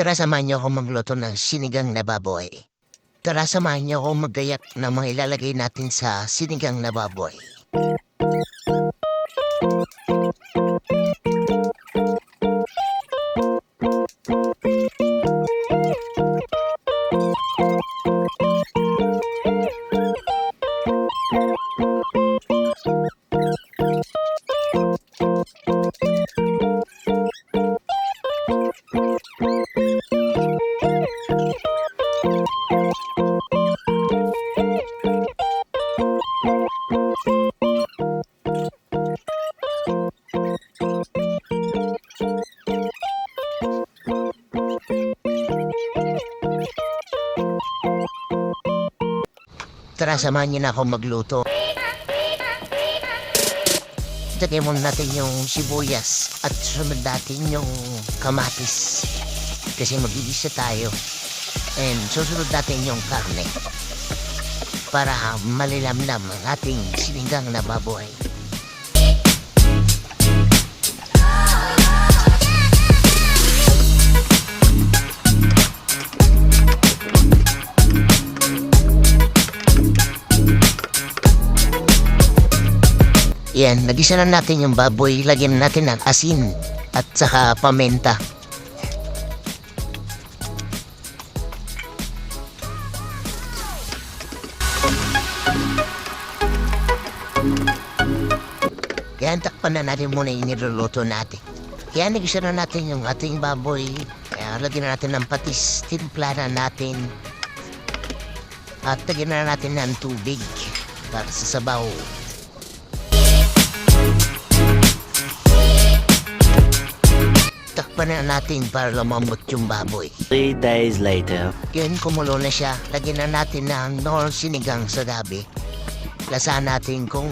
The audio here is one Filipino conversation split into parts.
Tara samahan niyo ako magluto ng sinigang na baboy. Tara samahan niyo ako maggayak ng mga ilalagay natin sa sinigang na baboy. Tara, samahan niyo na ako magluto. Lagyan muna natin yung sibuyas at sunod natin yung kamatis. Kasi mag-iisa tayo. And susunod natin yung karne. Para malilamlam ang ating sinigang na baboy. Yan, nagisa na natin yung baboy. Lagyan natin ng asin at saka pamenta. Yan, takpan na natin muna yung niluluto natin. Yan, nagisa na natin yung ating baboy. Kaya lagyan na natin ng patis. Timpla na natin. At lagyan na natin ng tubig para sa sabaw. Takpan na natin para lumambot yung baboy. 3 days later. Yun, kumulo na siya. Lagyan na natin ng nor sinigang sa gabi. Lasahan natin kung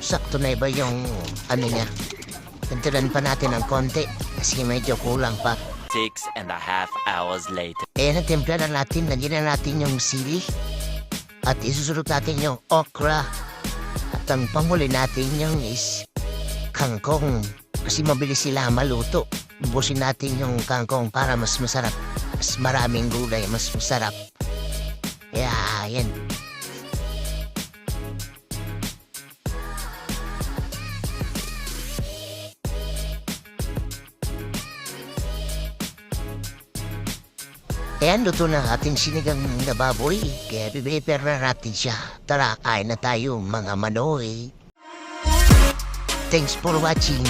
sakto na ba yung ano niya. Tintilan pa natin ng konti kasi medyo kulang pa. 6.5 hours later. Natimpla na natin. Lagyan na natin yung sili. At isusunod natin yung okra. At ang panghuli natin yung is kangkong. Kasi mabilis sila maluto. Busin natin yung kangkong para mas masarap. Mas maraming gulay, mas masarap. Kaya, yan. Ayan, luto na ating sinigang na baboy. Kaya piprepare na natin siya. Tara, kain na tayo mga manoy. Thanks for watching.